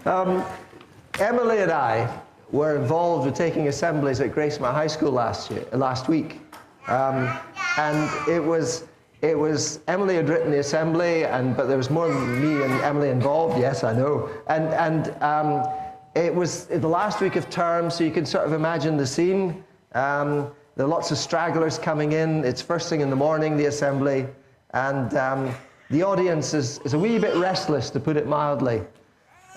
Emily and I were involved with taking assemblies at Gracemont High School last week. And it was Emily had written the assembly, but there was more than me and Emily involved. Yes, I know. And it was the last week of term, so you can sort of imagine the scene. There are lots of stragglers coming in. It's first thing in the morning, the assembly, and the audience is a wee bit restless, to put it mildly.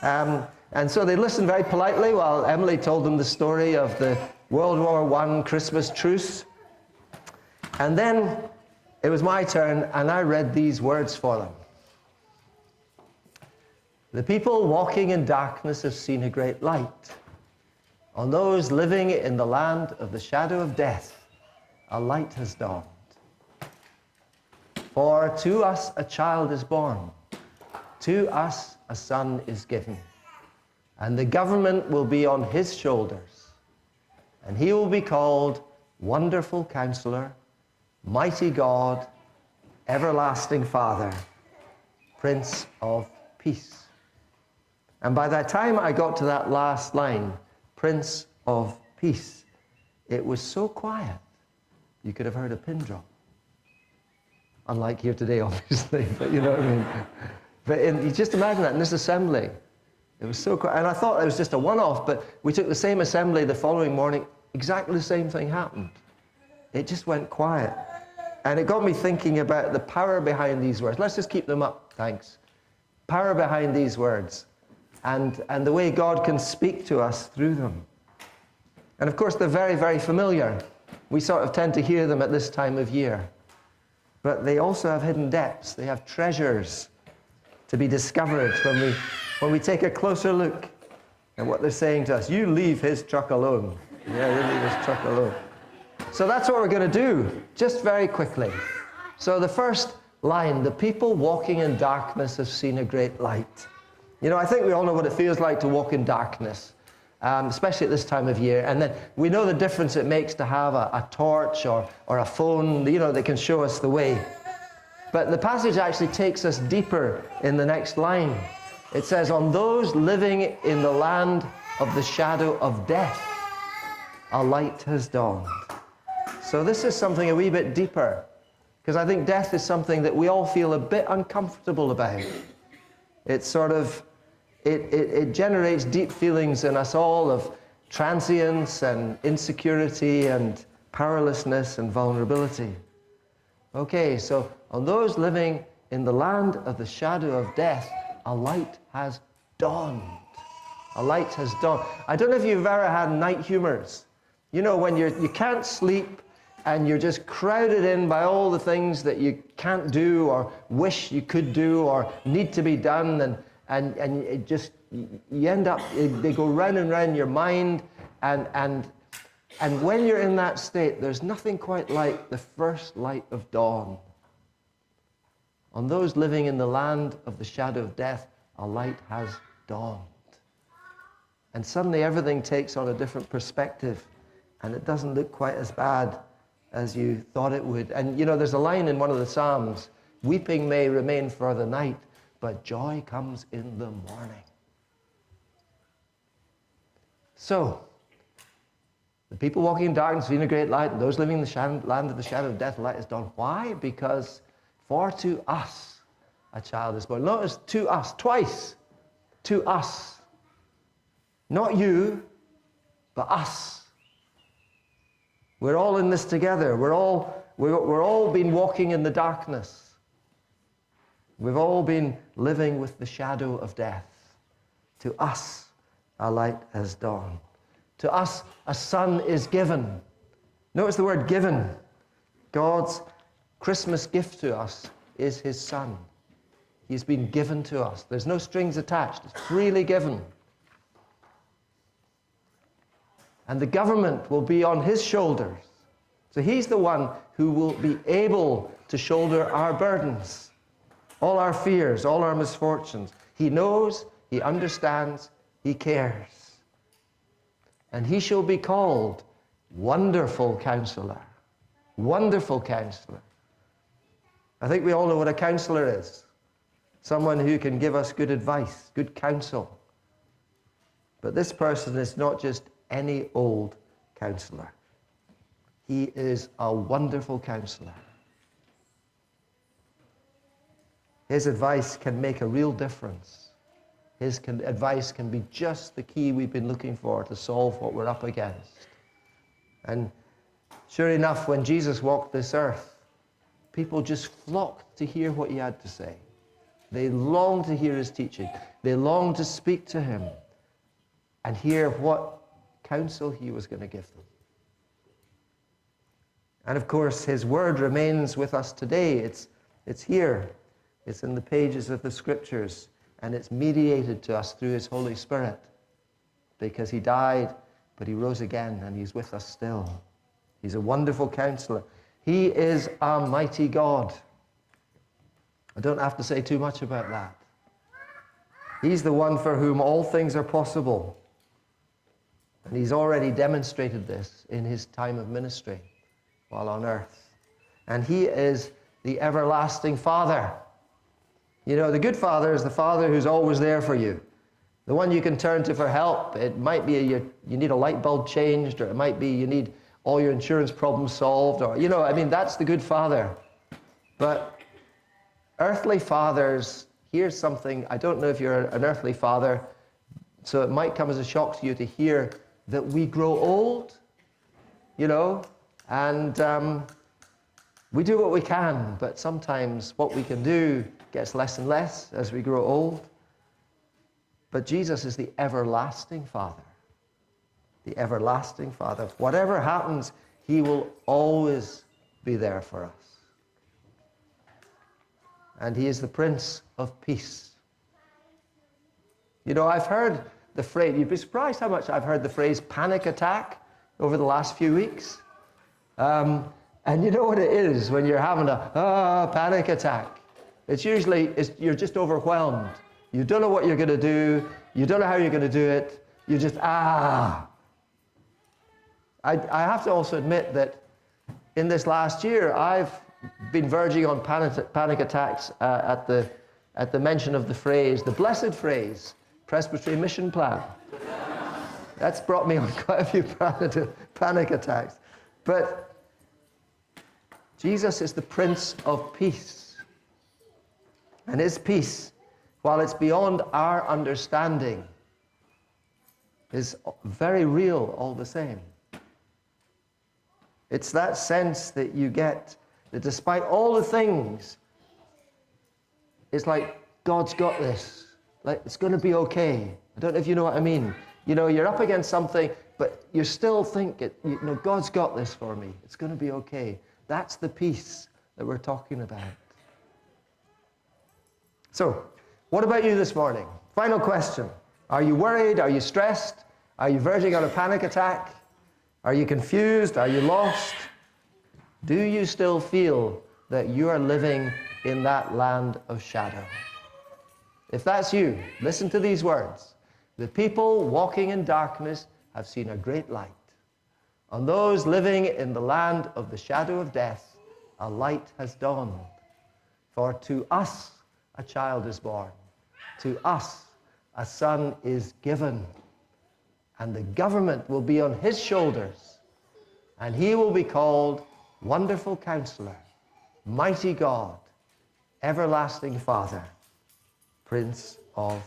And so they listened very politely while Emily told them the story of the World War I Christmas truce. And then it was my turn, and I read these words for them. The people walking in darkness have seen a great light. On those living in the land of the shadow of death, a light has dawned. For to us a child is born, to us a son is given, and the government will be on his shoulders, and he will be called Wonderful Counselor, Mighty God, Everlasting Father, Prince of Peace. And by the time I got to that last line, Prince of Peace, it was so quiet, you could have heard a pin drop. Unlike here today, obviously, but you know what I mean. But you just imagine that in this assembly. It was so quiet. And I thought it was just a one-off, but we took the same assembly the following morning. Exactly the same thing happened. It just went quiet. And it got me thinking about the power behind these words. Let's just keep them up, thanks. Power behind these words. And the way God can speak to us through them. And of course, they're very, very familiar. We sort of tend to hear them at this time of year. But they also have hidden depths. They have treasures to be discovered when we take a closer look at what they're saying to us. You leave his truck alone. Yeah, you leave his truck alone. So that's what we're going to do, just very quickly. So the first line, the people walking in darkness have seen a great light. You know, I think we all know what it feels like to walk in darkness, especially at this time of year. And then we know the difference it makes to have a torch or a phone, you know, that can show us the way. But the passage actually takes us deeper in the next line. It says, on those living in the land of the shadow of death, a light has dawned. So this is something a wee bit deeper, because I think death is something that we all feel a bit uncomfortable about. It's sort of, it generates deep feelings in us all of transience and insecurity and powerlessness and vulnerability. Okay, so on those living in the land of the shadow of death, a light has dawned. A light has dawned. I don't know if you've ever had night humors. You know, when you can't sleep and you're just crowded in by all the things that you can't do or wish you could do or need to be done, and it just, you end up, they go round and round your mind, and when you're in that state, there's nothing quite like the first light of dawn. On those living in the land of the shadow of death, a light has dawned. And suddenly everything takes on a different perspective, and it doesn't look quite as bad as you thought it would. And you know, there's a line in one of the Psalms, weeping may remain for the night, but joy comes in the morning. So, the people walking in darkness have seen a great light, and those living in the land of the shadow of death, light is dawned. Why? Because for to us a child is born. Notice to us, twice. To us. Not you, but us. We're all in this together. We're all been walking in the darkness. We've all been living with the shadow of death. To us, a light has dawned. To us, a son is given. Notice the word given. God's Christmas gift to us is his son. He's been given to us. There's no strings attached. It's freely given. And the government will be on his shoulders. So he's the one who will be able to shoulder our burdens, all our fears, all our misfortunes. He knows, he understands, he cares. And he shall be called Wonderful Counselor. Wonderful Counselor. I think we all know what a counselor is. Someone who can give us good advice, good counsel. But this person is not just any old counselor. He is a wonderful counselor. His advice can make a real difference. His advice can be just the key we've been looking for to solve what we're up against. And sure enough, when Jesus walked this earth, people just flocked to hear what he had to say. They longed to hear his teaching. They longed to speak to him and hear what counsel he was going to give them. And of course, his word remains with us today. It's here. It's in the pages of the scriptures, and it's mediated to us through his Holy Spirit, because he died, but he rose again, and he's with us still. He's a wonderful counselor. He is a mighty God. I don't have to say too much about that. He's the one for whom all things are possible. And he's already demonstrated this in his time of ministry while on earth. And he is the everlasting Father. You know, the good Father is the Father who's always there for you. The one you can turn to for help. It might be you need a light bulb changed, or it might be you need all your insurance problems solved, or, you know, I mean, that's the good Father. But earthly fathers, here's something, I don't know if you're an earthly father, so it might come as a shock to you to hear that we grow old, you know, and we do what we can, but sometimes what we can do gets less and less as we grow old. But Jesus is the everlasting Father. The everlasting Father. Whatever happens, he will always be there for us. And he is the Prince of Peace. You know, I've heard the phrase, you'd be surprised how much I've heard the phrase panic attack over the last few weeks. And you know what it is when you're having a panic attack? It's usually, you're just overwhelmed. You don't know what you're going to do. You don't know how you're going to do it. You just, I have to also admit that in this last year, I've been verging on panic attacks at the mention of the phrase, the blessed phrase, Presbyterian Mission Plan. That's brought me on quite a few panic attacks. But Jesus is the Prince of Peace. And his peace, while it's beyond our understanding, is very real all the same. It's that sense that you get that despite all the things, it's like, God's got this. Like, it's going to be okay. I don't know if you know what I mean. You know, you're up against something, but you still think, you know, God's got this for me. It's going to be okay. That's the peace that we're talking about. So, what about you this morning? Final question. Are you worried? Are you stressed? Are you verging on a panic attack? Are you confused? Are you lost? Do you still feel that you are living in that land of shadow? If that's you, listen to these words. The people walking in darkness have seen a great light. On those living in the land of the shadow of death, a light has dawned. For to us a child is born. To us a son is given. And the government will be on his shoulders. And he will be called Wonderful Counselor, Mighty God, Everlasting Father, Prince of